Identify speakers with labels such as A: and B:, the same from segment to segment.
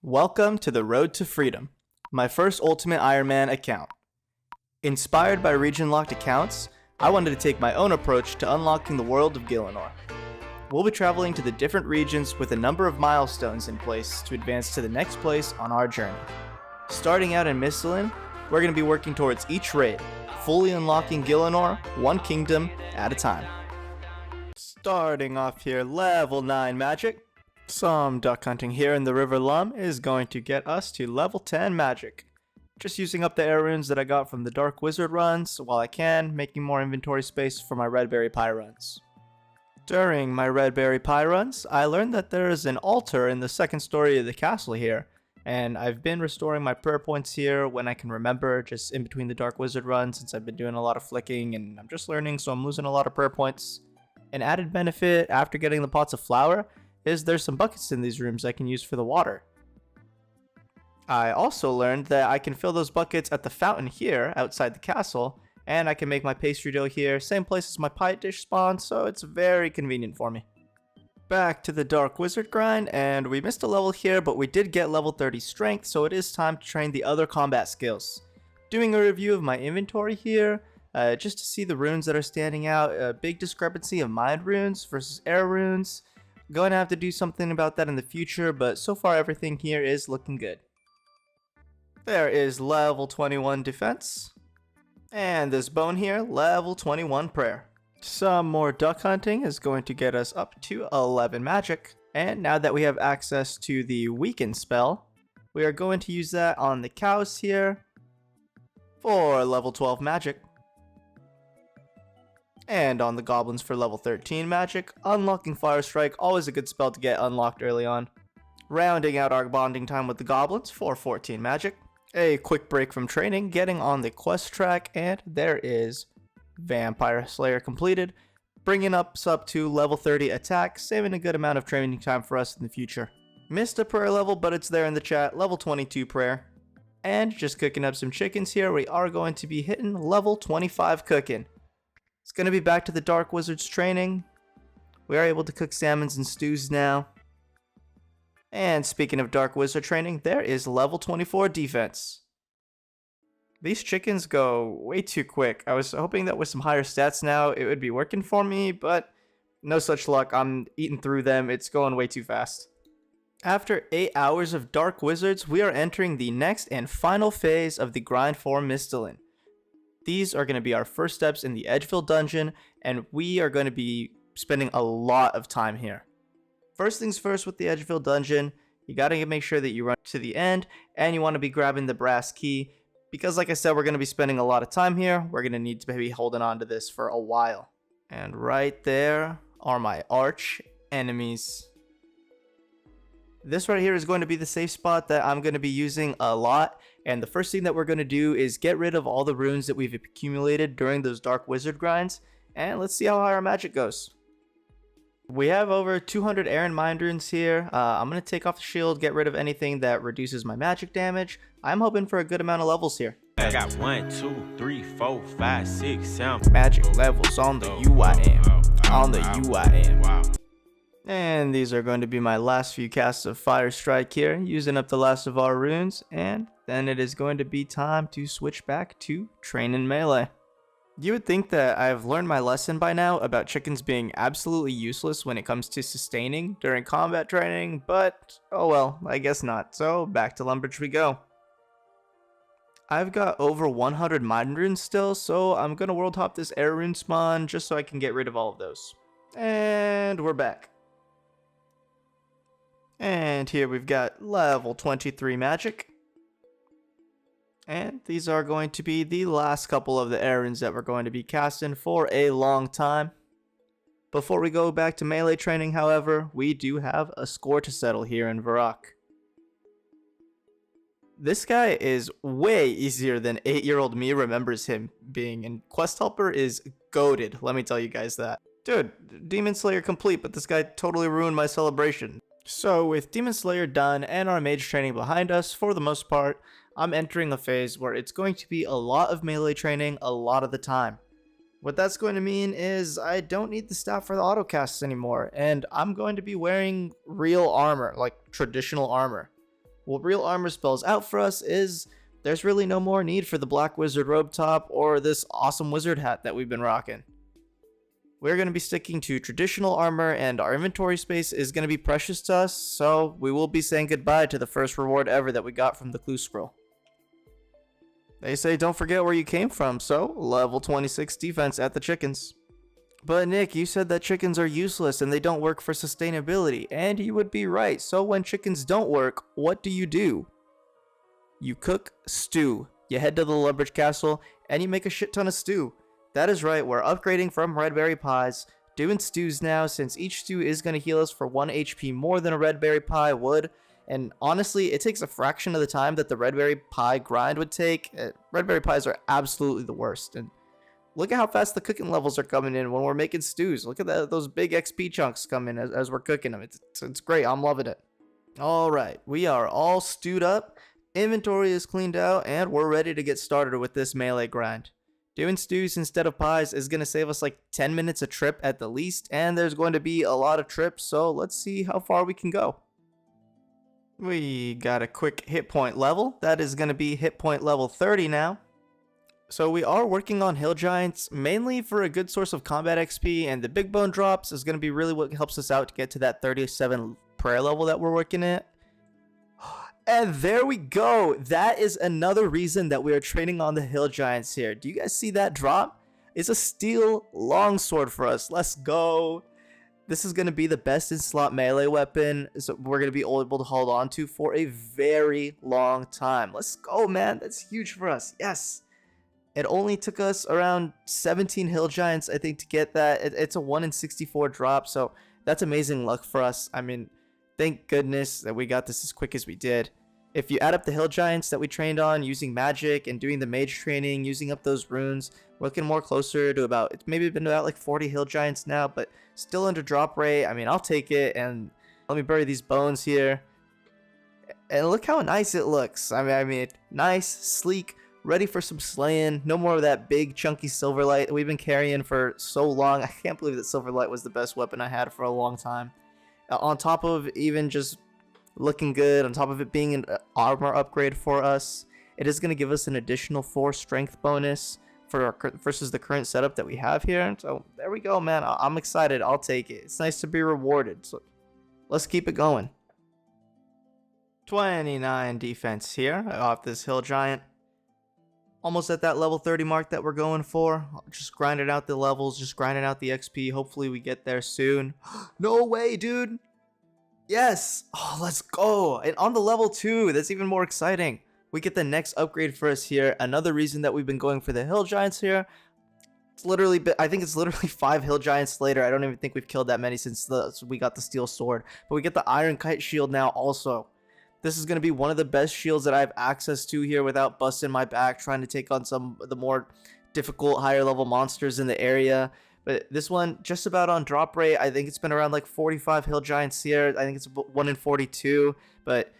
A: Welcome to the road to freedom, my first Ultimate Ironman account. Inspired by region-locked accounts, I wanted to take my own approach to unlocking the world of Gielinor. We'll be traveling to the different regions with a number of milestones in place to advance to the next place on our journey. Starting out in Mistlin, we're going to be working towards each raid, fully unlocking Gielinor, one kingdom at a time. Starting off here, level 9 magic. Some duck hunting here in the River Lum is going to get us to level 10 magic. Just using up the air runes that I got from the Dark Wizard runs while I can, making more inventory space for my Red Berry Pie runs. During my Red Berry Pie runs, I learned that there is an altar in the second story of the castle here, and I've been restoring my prayer points here when I can remember, just in between the Dark Wizard runs since I've been doing a lot of flicking and I'm just learning, so I'm losing a lot of prayer points. An added benefit after getting the pots of flour is there's some buckets in these rooms I can use for the water. I also learned that I can fill those buckets at the fountain here outside the castle, and I can make my pastry dough here, same place as my pie dish spawn, so it's very convenient for me. Back to the Dark Wizard grind, and we missed a level here, but we did get level 30 strength, so it is time to train the other combat skills. Doing a review of my inventory here, just to see the runes that are standing out, a big discrepancy of mind runes versus air runes. Going to have to do something about that in the future, but so far everything here is looking good. There is level 21 defense. And this bone here, level 21 prayer. Some more duck hunting is going to get us up to 11 magic. And now that we have access to the weaken spell, we are going to use that on the cows here for level 12 magic. And on the goblins for level 13 magic, unlocking Fire Strike, always a good spell to get unlocked early on. Rounding out our bonding time with the goblins for 14 magic. A quick break from training, getting on the quest track, and there is Vampire Slayer completed, bringing us up to level 30 attack, saving a good amount of training time for us in the future. Missed a prayer level, but it's there in the chat, level 22 prayer. And just cooking up some chickens here, we are going to be hitting level 25 cooking. It's going to be back to the Dark Wizard's training. We are able to cook salmons and stews now. And speaking of Dark Wizard training, there is level 24 defense. These chickens go way too quick. I was hoping that with some higher stats now it would be working for me, but no such luck. I'm eating through them. It's going way too fast. After 8 hours of Dark Wizards, we are entering the next and final phase of the grind for Mistlin. These are going to be our first steps in the Edgeville dungeon, and we are going to be spending a lot of time here. First things first with the Edgeville dungeon, you got to make sure that you run to the end, and you want to be grabbing the brass key, because like I said, we're going to be spending a lot of time here. We're going to need to be holding on to this for a while. And right there are my arch enemies. This right here is going to be the safe spot that I'm going to be using a lot. And the first thing that we're going to do is get rid of all the runes that we've accumulated during those Dark Wizard grinds. And let's see how high our magic goes. We have over 200 air and mind runes here. I'm going to take off the shield, get rid of anything that reduces my magic damage. I'm hoping for a good amount of levels here.
B: I got 1, 2, 3, 4, 5, 6, 7
A: magic levels on the UIM. On the UIM.
B: Wow.
A: And these are going to be my last few casts of Fire Strike here, using up the last of our runes, and then it is going to be time to switch back to training melee. You would think that I've learned my lesson by now about chickens being absolutely useless when it comes to sustaining during combat training, but oh well, I guess not. So back to Lumbridge we go. I've got over 100 mind runes still, so I'm going to world hop this air rune spawn just so I can get rid of all of those. And we're back. And here we've got level 23 magic. And these are going to be the last couple of the errands that we're going to be casting for a long time. Before we go back to melee training, however, we do have a score to settle here in Varrock. This guy is way easier than 8-year-old me remembers him being, and Quest Helper is goated, let me tell you guys that. Dude, Demon Slayer complete, but this guy totally ruined my celebration. So with Demon Slayer done and our mage training behind us for the most part, I'm entering a phase where it's going to be a lot of melee training a lot of the time. What that's going to mean is I don't need the staff for the autocasts anymore, and I'm going to be wearing real armor, like traditional armor. What real armor spells out for us is there's really no more need for the black wizard robe top or this awesome wizard hat that we've been rocking. We're going to be sticking to traditional armor, and our inventory space is going to be precious to us, so we will be saying goodbye to the first reward ever that we got from the clue scroll. They say don't forget where you came from, so level 26 defense at the chickens. But Nick, you said that chickens are useless and they don't work for sustainability, and you would be right. So when chickens don't work, what do? You cook stew. You head to the Lumbridge Castle and you make a shit ton of stew. That is right, we're upgrading from red berry pies, doing stews now, since each stew is going to heal us for 1 HP more than a red berry pie would. And honestly, it takes a fraction of the time that the red berry pie grind would take. Red berry pies are absolutely the worst. And look at how fast the cooking levels are coming in when we're making stews. Look at those big XP chunks coming as we're cooking them. It's great. I'm loving it. All right, we are all stewed up. Inventory is cleaned out, and we're ready to get started with this melee grind. Doing stews instead of pies is going to save us like 10 minutes a trip at the least, and there's going to be a lot of trips, so let's see how far we can go. We got a quick hit point level. That is going to be hit point level 30 now. So we are working on hill giants mainly for a good source of combat XP, and the big bone drops is going to be really what helps us out to get to that 37 prayer level that we're working at. And there we go. That is another reason that we are training on the hill giants here. Do you guys see that drop? It's a steel longsword for us. Let's go. This is going to be the best in slot melee weapon, so we're going to be able to hold on to for a very long time. Let's go, man. That's huge for us. Yes. It only took us around 17 hill giants, I think, to get that. It's a 1 in 64 drop, so that's amazing luck for us. I mean, thank goodness that we got this as quick as we did. If you add up the hill giants that we trained on using magic and doing the mage training, using up those runes, we're looking more closer to about, it's maybe been about like 40 hill giants now, but still under drop rate. I mean, I'll take it. And let me bury these bones here. And look how nice it looks. I mean, nice, sleek, ready for some slaying. No more of that big chunky Silverlight that we've been carrying for so long. I can't believe that Silverlight was the best weapon I had for a long time. On top of even just looking good, on top of it being an armor upgrade for us, it is going to give us an additional 4 strength bonus for versus the current setup that we have here. So there we go, man. I'm excited. I'll take it. It's nice to be rewarded. So let's keep it going. 29 defense here off this hill giant. Almost at that level 30 mark that we're going for. Just grinding out the levels, just grinding out the XP. Hopefully we get there soon. No way, dude. Yes. Oh, let's go. And on the level 2, that's even more exciting. We get the next upgrade for us here. Another reason that we've been going for the hill giants here. It's literally, I think it's literally 5 hill giants later. I don't even think we've killed that many since we got the steel sword. But we get the iron kite shield now also. This is going to be one of the best shields that I have access to here without busting my back trying to take on some of the more difficult higher level monsters in the area. But this one, just about on drop rate. I think it's been around like 45 hill giants here. I think it's 1 in 42. But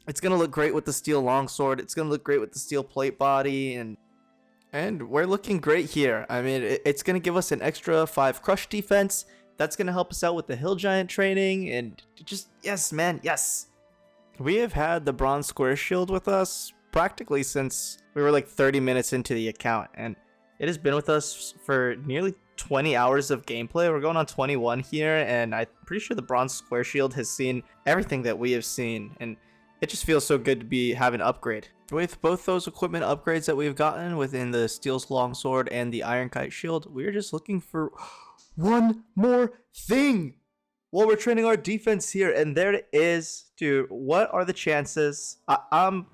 A: it's going to look great with the steel longsword. It's going to look great with the steel plate body. And we're looking great here. I mean, it's going to give us an extra 5 crush defense. That's going to help us out with the hill giant training. And just, yes, man, yes. We have had the bronze square shield with us practically since we were like 30 minutes into the account. And it has been with us for nearly 20 hours of gameplay. We're going on 21 here, and I'm pretty sure the bronze square shield has seen everything that we have seen, and it just feels so good to be having an upgrade. With both those equipment upgrades that we've gotten within the steel longsword and the iron kite shield, we're just looking for one more thing while we're training our defense here, and there it is. Dude, what are the chances? I'm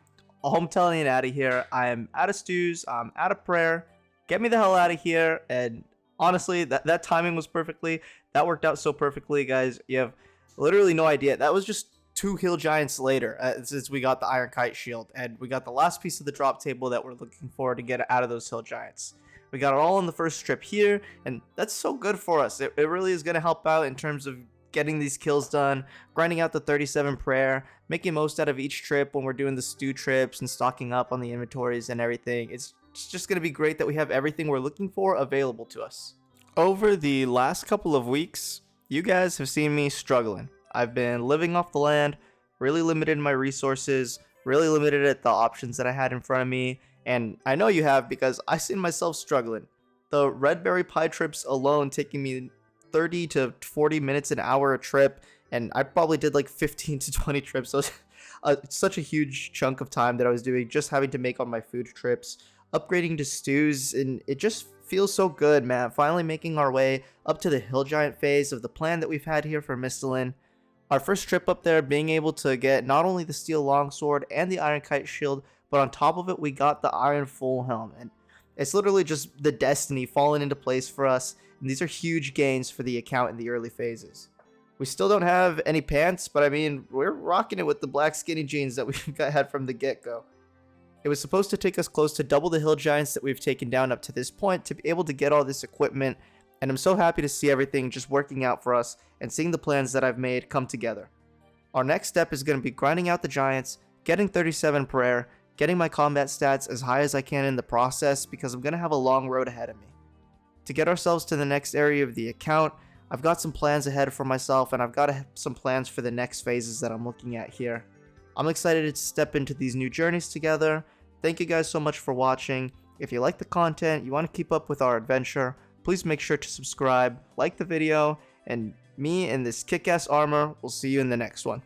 A: telling you out of here. I am out of stews. I'm out of prayer. Get me the hell out of here. And honestly, that timing was perfectly. That worked out so perfectly, guys. You have literally no idea. That was just 2 hill giants later since we got the iron kite shield. And we got the last piece of the drop table that we're looking for to get out of those hill giants. We got it all in the first strip here. And that's so good for us. It really is going to help out in terms of getting these kills done, grinding out the 37 prayer, making most out of each trip when we're doing the stew trips and stocking up on the inventories and everything. It's just going to be great that we have everything we're looking for available to us. Over the last couple of weeks, you guys have seen me struggling. I've been living off the land, really limited in my resources, really limited at the options that I had in front of me, and I know you have because I seen myself struggling. The red berry pie trips alone taking me 30 to 40 minutes an hour a trip, and I probably did like 15 to 20 trips. So such a huge chunk of time that I was doing just having to make on my food trips, upgrading to stews, and it just feels so good, man. Finally making our way up to the hill giant phase of the plan that we've had here for Mistalin. Our first trip up there, being able to get not only the steel longsword and the iron kite shield, but on top of it, we got the iron full helm. And it's literally just the destiny falling into place for us. And these are huge gains for the account in the early phases. We still don't have any pants, but I mean, we're rocking it with the black skinny jeans that we had from the get-go. It was supposed to take us close to double the hill giants that we've taken down up to this point to be able to get all this equipment, and I'm so happy to see everything just working out for us and seeing the plans that I've made come together. Our next step is going to be grinding out the giants, getting 37 per air, getting my combat stats as high as I can in the process because I'm going to have a long road ahead of me. To get ourselves to the next area of the account, I've got some plans ahead for myself, and I've got some plans for the next phases that I'm looking at here. I'm excited to step into these new journeys together. Thank you guys so much for watching. If you like the content, you want to keep up with our adventure, please make sure to subscribe, like the video, and me in this kick-ass armor will see you in the next one.